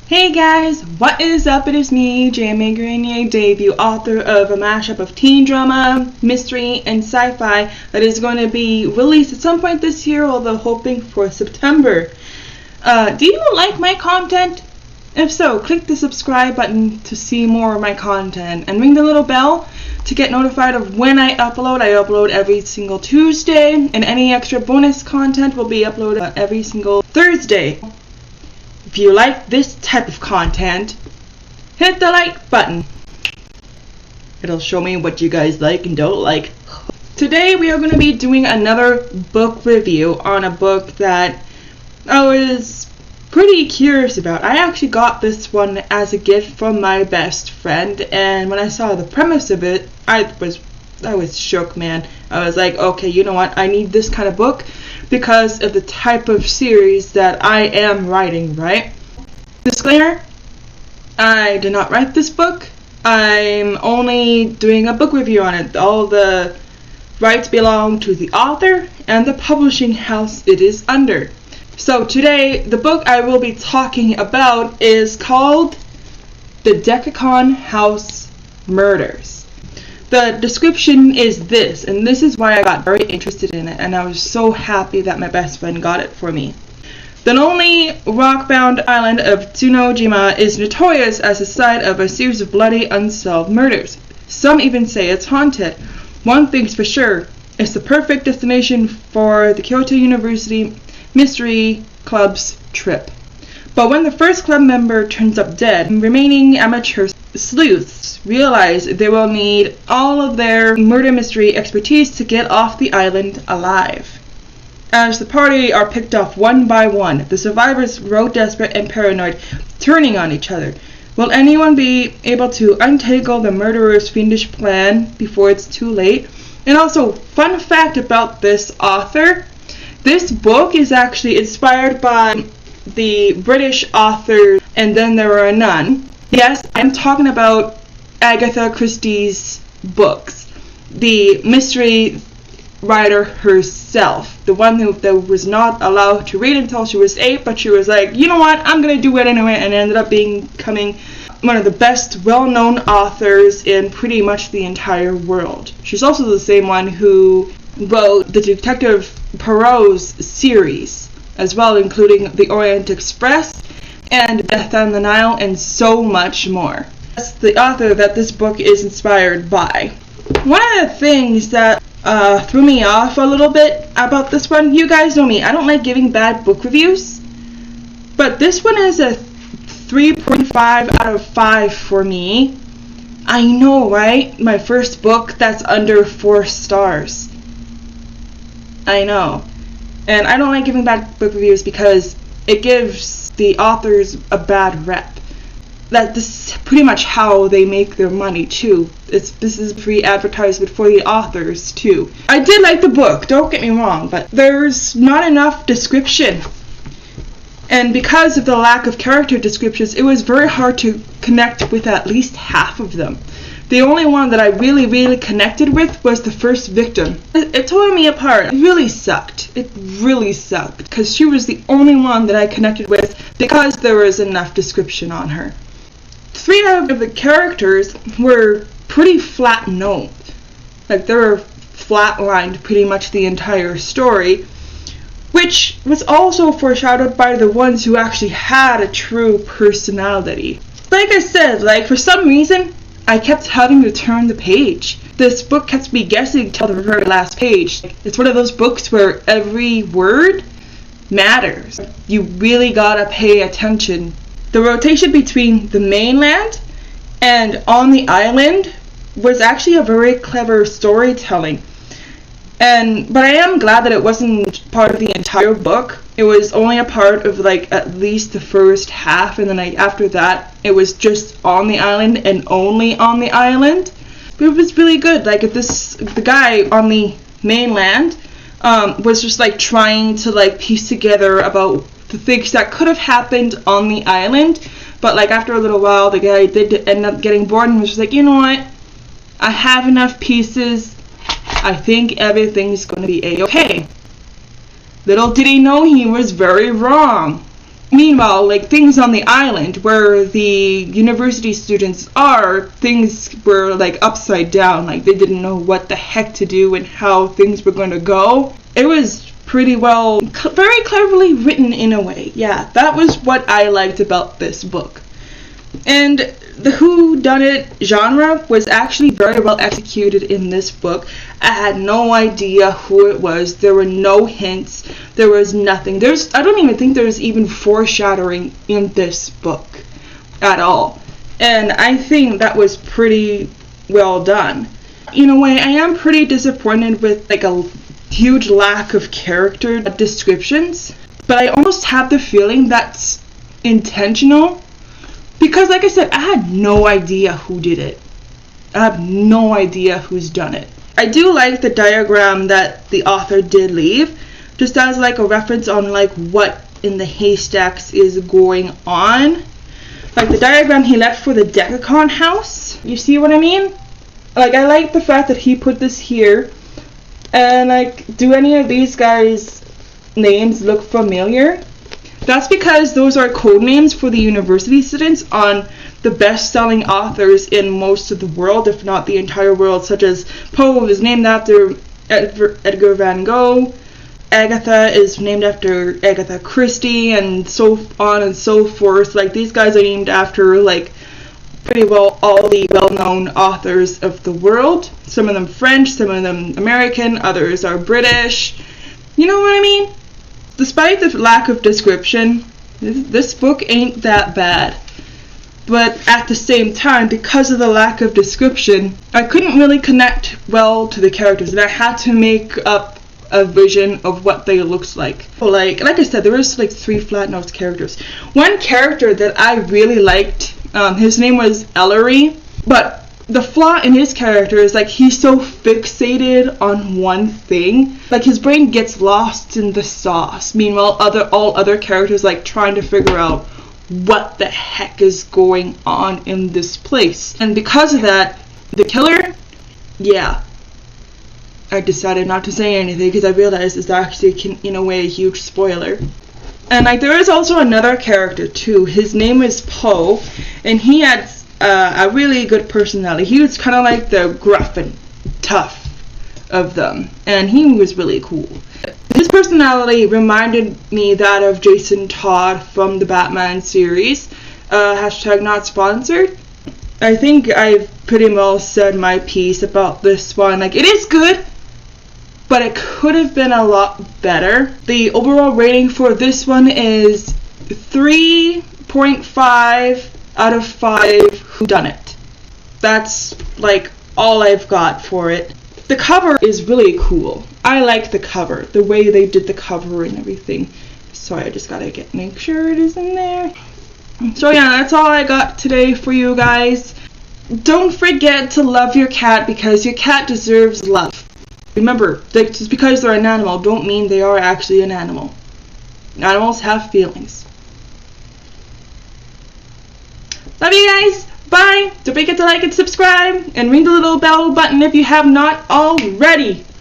Hey guys, what is up? It is me, J.M.A. Grenier, debut author of a mashup of teen drama, mystery, and sci-fi that is going to be released at some point this year, although hoping for September. Do you like my content? If so, click the subscribe button to see more of my content and ring the little bell to get notified of when I upload. I upload every single Tuesday, and any extra bonus content will be uploaded every single Thursday. If you like this type of content, hit the like button. It'll show me what you guys like and don't like. Today we are going to be doing another book review on a book that I was pretty curious about. I actually got this one as a gift from my best friend, and when I saw the premise of it, I was shook, man. I was like, okay, you know what? I need this kind of book because of the type of series that I am writing, right? Disclaimer, I did not write this book. I'm only doing a book review on it. All the rights belong to the author and the publishing house it is under. So today, the book I will be talking about is called The Decagon House Murders. The description is this, and this is why I got very interested in it, and I was so happy that my best friend got it for me. The lonely, rock-bound island of Tsunojima is notorious as the site of a series of bloody, unsolved murders. Some even say it's haunted. One thing's for sure, it's the perfect destination for the Kyoto University Mystery Club's trip. But when the first club member turns up dead, remaining amateur sleuths realize they will need all of their murder mystery expertise to get off the island alive. As the party are picked off one by one, the survivors grow desperate and paranoid, turning on each other. Will anyone be able to untangle the murderer's fiendish plan before it's too late? And also, fun fact about this author, this book is actually inspired by the British author And Then There Were None. Yes, I'm talking about Agatha Christie's books. The mystery writer herself. The one that was not allowed to read until she was 8, but she was like, you know what, I'm going to do it anyway, and ended up becoming one of the best well-known authors in pretty much the entire world. She's also the same one who wrote the Detective Poirot's series, as well, including The Orient Express and Death on the Nile, and so much more. That's the author that this book is inspired by. One of the things that threw me off a little bit about this one, you guys know me, I don't like giving bad book reviews, but this one is a 3.5 out of 5 for me. I know, right? My first book that's under 4 stars. I know. And I don't like giving bad book reviews because it gives the authors a bad rep. This is pretty much how they make their money too. This is free advertisement for the authors too. I did like the book, don't get me wrong, but there's not enough description. And because of the lack of character descriptions, it was very hard to connect with at least half of them. The only one that I really connected with was the first victim. It tore me apart. It really sucked. It really sucked because she was the only one that I connected with because there was enough description on her. 3 out of the characters were pretty flat-nosed. Like, they were flatlined pretty much the entire story, which was also foreshadowed by the ones who actually had a true personality. Like I said, for some reason, I kept having to turn the page. This book kept me guessing till the very last page. It's one of those books where every word matters. You really gotta pay attention. The rotation between the mainland and on the island was actually a very clever storytelling. But I am glad that it wasn't part of the entire book. It was only a part of at least the first half, and then after that it was just on the island and only on the island. But it was really good. The guy on the mainland was just trying to piece together about the things that could have happened on the island, but after a little while the guy did end up getting bored and was just like, you know what, I have enough pieces, I think everything's going to be a-okay. Little did he know he was very wrong. Meanwhile, like, things on the island where the university students are, things were like upside down. Like, they didn't know what the heck to do and how things were going to go. It was pretty well, very cleverly written in a way. Yeah, that was what I liked about this book. And the whodunit genre was actually very well executed in this book. I had no idea who it was. There were no hints. There was nothing. I don't even think there's even foreshadowing in this book at all. And I think that was pretty well done. In a way, I am pretty disappointed with like a huge lack of character descriptions, but I almost have the feeling that's intentional. Because, like I said, I had no idea who did it. I have no idea who's done it. I do like the diagram that the author did leave, just as like a reference on like what in the haystacks is going on. Like the diagram he left for the Decagon House. You see what I mean? Like, I like the fact that he put this here. And like, do any of these guys' names look familiar? That's because those are code names for the university students on the best-selling authors in most of the world, if not the entire world, such as Poe is named after Edgar Van Gogh, Agatha is named after Agatha Christie, and so on and so forth. Like, these guys are named after, like, pretty well all the well-known authors of the world. Some of them French, some of them American, others are British. You know what I mean? Despite the lack of description, this book ain't that bad. But at the same time, because of the lack of description, I couldn't really connect well to the characters, and I had to make up a vision of what they looked like. Like I said, there was like 3 flat-nosed characters. One character that I really liked, his name was Ellery, but the flaw in his character is like he's so fixated on one thing, like his brain gets lost in the sauce. Meanwhile, all other characters like trying to figure out what the heck is going on in this place. And because of that, the killer, yeah, I decided not to say anything because I realized it's actually in a way a huge spoiler. And like there is also another character too. His name is Poe, and he had a really good personality. He was kind of like the gruff and tough of them, and he was really cool. His personality reminded me that of Jason Todd from the Batman series. Hashtag not sponsored. I think I've pretty well said my piece about this one. Like, it is good, but it could have been a lot better. The overall rating for this one is 3.5 out of 5 whodunit. That's like all I've got for it. The cover is really cool. I like the cover, the way they did the cover and everything. Sorry, I just gotta make sure it is in there. So yeah, that's all I got today for you guys. Don't forget to love your cat because your cat deserves love. Remember, that just because they're an animal don't mean they are actually an animal. Animals have feelings. Love you guys. Bye. Don't forget to like and subscribe and ring the little bell button if you have not already.